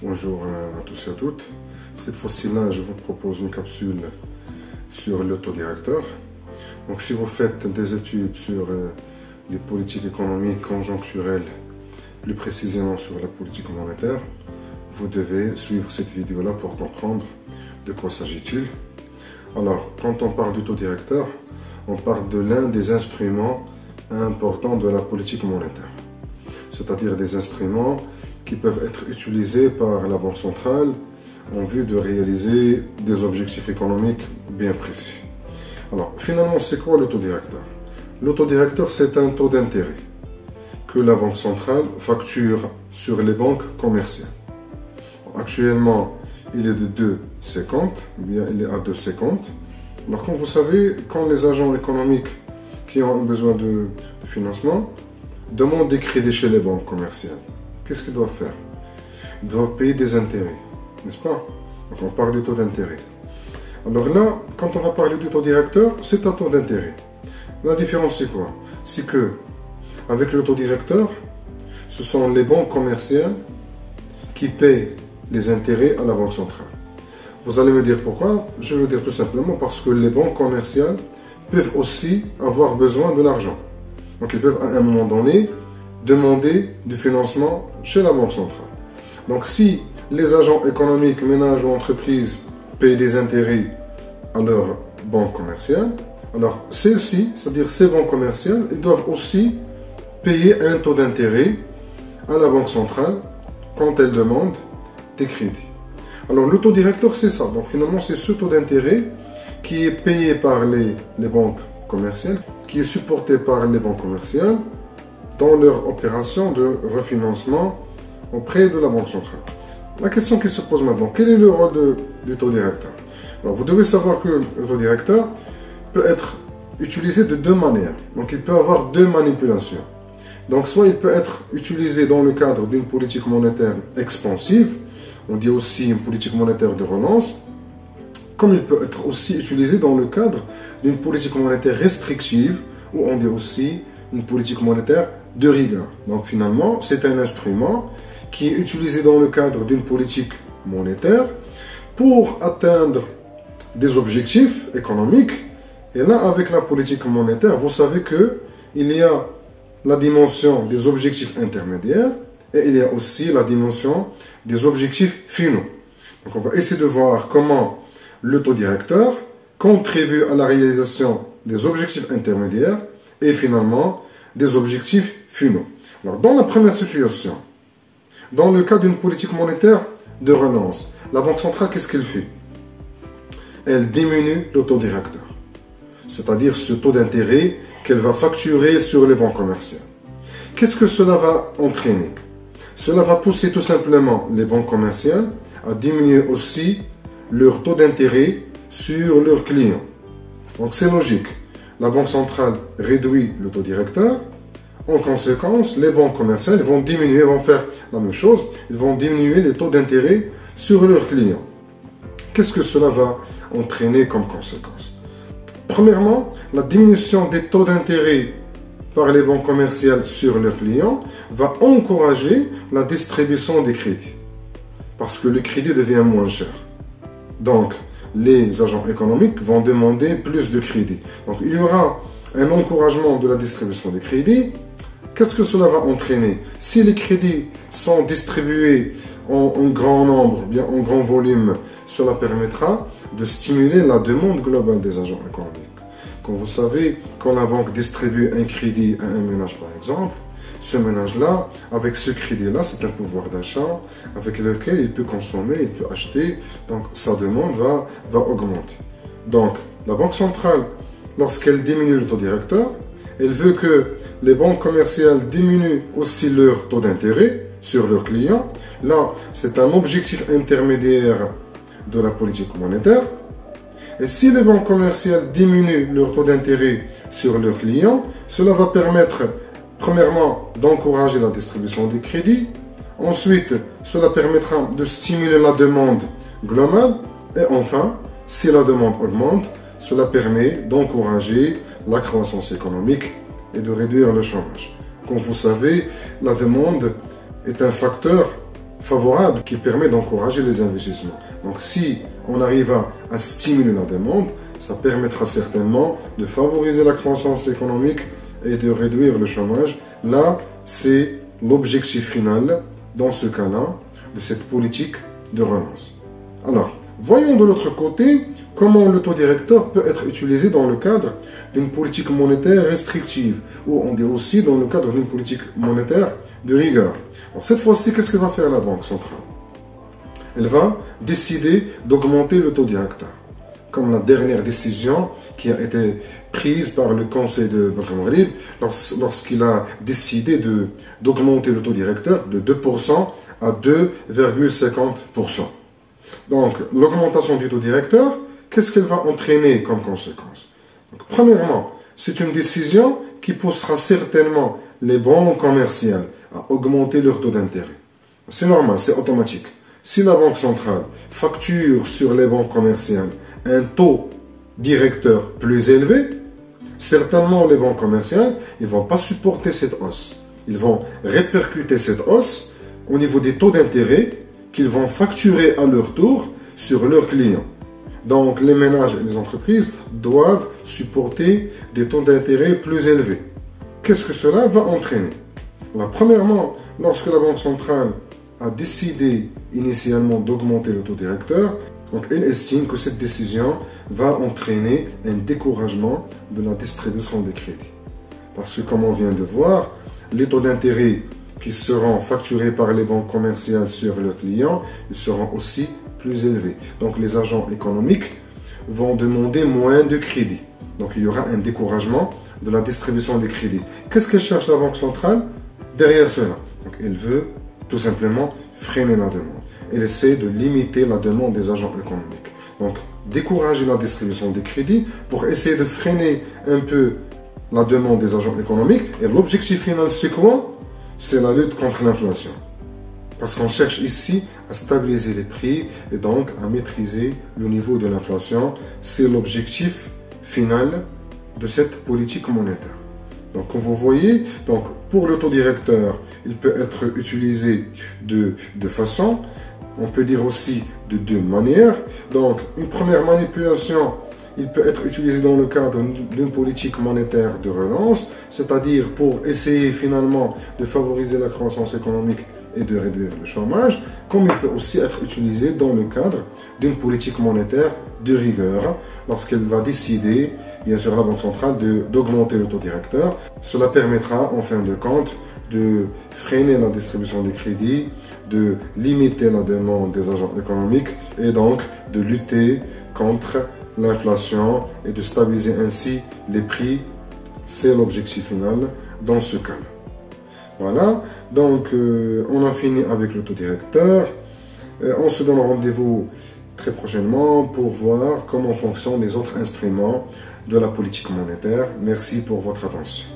Bonjour à tous et à toutes. Cette fois-ci-là, je vous propose une capsule sur l'autodirecteur. Donc, si vous faites des études sur les politiques économiques conjoncturelles, plus précisément sur la politique monétaire, vous devez suivre cette vidéo-là pour comprendre de quoi s'agit-il. Alors, quand on parle d'autodirecteur, on parle de l'un des instruments importants de la politique monétaire, c'est-à-dire des instruments qui peuvent être utilisés par la Banque centrale en vue de réaliser des objectifs économiques bien précis. Alors, finalement, c'est quoi l'autodirecteur? L'autodirecteur, c'est un taux d'intérêt que la Banque centrale facture sur les banques commerciales. Actuellement, il est de 2,50, bien il est à 2,50. Alors, comme vous savez, quand les agents économiques qui ont besoin de financement demandent des crédits chez les banques commerciales, qu'est-ce qu'ils doivent faire? Ils doivent payer des intérêts, n'est-ce pas? Donc on parle du taux d'intérêt. Alors là, quand on va parler du taux directeur, c'est un taux d'intérêt. La différence c'est quoi? C'est que avec le taux directeur, ce sont les banques commerciales qui payent les intérêts à la Banque centrale. Vous allez me dire pourquoi? Je vais le dire tout simplement parce que les banques commerciales peuvent aussi avoir besoin de l'argent. Donc ils peuvent à un moment donné demander du financement chez la Banque centrale. Donc si les agents économiques, ménages ou entreprises payent des intérêts à leur banque commerciale, alors celles-ci, c'est-à-dire ces banques commerciales, ils doivent aussi payer un taux d'intérêt à la Banque centrale quand elles demandent des crédits. Alors le taux directeur, c'est ça. Donc finalement, c'est ce taux d'intérêt qui est payé par les banques commerciales, qui est supporté par les banques commerciales dans leur opération de refinancement auprès de la Banque centrale. La question qui se pose maintenant, quel est le rôle du taux directeur? Alors vous devez savoir que le taux directeur peut être utilisé de deux manières. Donc il peut avoir deux manipulations. Donc soit il peut être utilisé dans le cadre d'une politique monétaire expansive, on dit aussi une politique monétaire de relance, comme il peut être aussi utilisé dans le cadre d'une politique monétaire restrictive, ou on dit aussi une politique monétaire de rigueur. Donc finalement, c'est un instrument qui est utilisé dans le cadre d'une politique monétaire pour atteindre des objectifs économiques. Et là, avec la politique monétaire, vous savez qu'il y a la dimension des objectifs intermédiaires et il y a aussi la dimension des objectifs finaux. Donc on va essayer de voir comment le taux directeur contribue à la réalisation des objectifs intermédiaires et finalement des objectifs finaux. Alors dans la première situation, dans le cas d'une politique monétaire de relance, la Banque centrale, qu'est-ce qu'elle fait? Elle diminue le taux directeur, c'est-à-dire ce taux d'intérêt qu'elle va facturer sur les banques commerciales. Qu'est-ce que cela va entraîner? Cela va pousser tout simplement les banques commerciales à diminuer aussi leur taux d'intérêt sur leurs clients. Donc c'est logique. La Banque centrale réduit le taux directeur. En conséquence, les banques commerciales vont diminuer, vont faire la même chose. Ils vont diminuer les taux d'intérêt sur leurs clients. Qu'est-ce que cela va entraîner comme conséquence? Premièrement, la diminution des taux d'intérêt par les banques commerciales sur leurs clients va encourager la distribution des crédits. Parce que le crédit devient moins cher. Donc, les agents économiques vont demander plus de crédit. Donc, il y aura un encouragement de la distribution des crédits. Qu'est-ce que cela va entraîner? Si les crédits sont distribués en grand nombre, bien en grand volume, cela permettra de stimuler la demande globale des agents économiques. Comme vous savez, quand la banque distribue un crédit à un ménage par exemple, ce ménage-là, avec ce crédit-là, c'est un pouvoir d'achat avec lequel il peut consommer, il peut acheter, donc sa demande va augmenter. Donc, la Banque centrale, lorsqu'elle diminue le taux directeur, elle veut que les banques commerciales diminuent aussi leur taux d'intérêt sur leurs clients. Là, c'est un objectif intermédiaire de la politique monétaire. Et si les banques commerciales diminuent leur taux d'intérêt sur leurs clients, cela va permettre, premièrement, d'encourager la distribution des crédits. Ensuite, cela permettra de stimuler la demande globale. Et enfin, si la demande augmente, cela permet d'encourager la croissance économique et de réduire le chômage. Comme vous savez, la demande est un facteur favorable qui permet d'encourager les investissements. Donc si on arrive à stimuler la demande, ça permettra certainement de favoriser la croissance économique et de réduire le chômage. Là, c'est l'objectif final, dans ce cas-là, de cette politique de relance. Alors, voyons de l'autre côté comment le taux directeur peut être utilisé dans le cadre d'une politique monétaire restrictive, ou on dit aussi dans le cadre d'une politique monétaire de rigueur. Alors cette fois-ci, qu'est-ce que va faire la Banque centrale? Elle va décider d'augmenter le taux directeur, comme la dernière décision qui a été prise par le Conseil de Banque Maghreb lorsqu'il a décidé d'augmenter le taux directeur de 2% à 2,50%. Donc, l'augmentation du taux directeur, qu'est-ce qu'elle va entraîner comme conséquence? Donc, premièrement, c'est une décision qui poussera certainement les banques commerciales à augmenter leur taux d'intérêt. C'est normal, c'est automatique. Si la Banque centrale facture sur les banques commerciales un taux directeur plus élevé, certainement les banques commerciales ne vont pas supporter cette hausse. Ils vont répercuter cette hausse au niveau des taux d'intérêt qu'ils vont facturer à leur tour sur leurs clients. Donc les ménages et les entreprises doivent supporter des taux d'intérêt plus élevés. Qu'est-ce que cela va entraîner? Alors, premièrement, lorsque la Banque centrale a décidé initialement d'augmenter le taux directeur, donc elle estime que cette décision va entraîner un découragement de la distribution des crédits. Parce que comme on vient de voir, les taux d'intérêt qui seront facturés par les banques commerciales sur leurs clients, ils seront aussi plus élevés. Donc les agents économiques vont demander moins de crédits. Donc il y aura un découragement de la distribution des crédits. Qu'est-ce que cherche la Banque centrale derrière cela? Donc elle veut tout simplement freiner la demande. Elle essaie de limiter la demande des agents économiques. Donc décourager la distribution des crédits pour essayer de freiner un peu la demande des agents économiques. Et l'objectif final, c'est quoi? C'est la lutte contre l'inflation. Parce qu'on cherche ici à stabiliser les prix et donc à maîtriser le niveau de l'inflation. C'est l'objectif final de cette politique monétaire. Donc, comme vous voyez, donc, pour le taux directeur, il peut être utilisé de deux façons. On peut dire aussi de deux manières. Donc, une première manipulation, il peut être utilisé dans le cadre d'une politique monétaire de relance, c'est-à-dire pour essayer finalement de favoriser la croissance économique et de réduire le chômage, comme il peut aussi être utilisé dans le cadre d'une politique monétaire de rigueur, lorsqu'elle va décider, bien sûr, la Banque centrale d'augmenter le taux directeur. Cela permettra, en fin de compte, de freiner la distribution des crédits, de limiter la demande des agents économiques et donc de lutter contre l'inflation et de stabiliser ainsi les prix. C'est l'objectif final dans ce cas. Voilà, donc on a fini avec le taux directeur. On se donne rendez-vous très prochainement pour voir comment fonctionnent les autres instruments de la politique monétaire. Merci pour votre attention.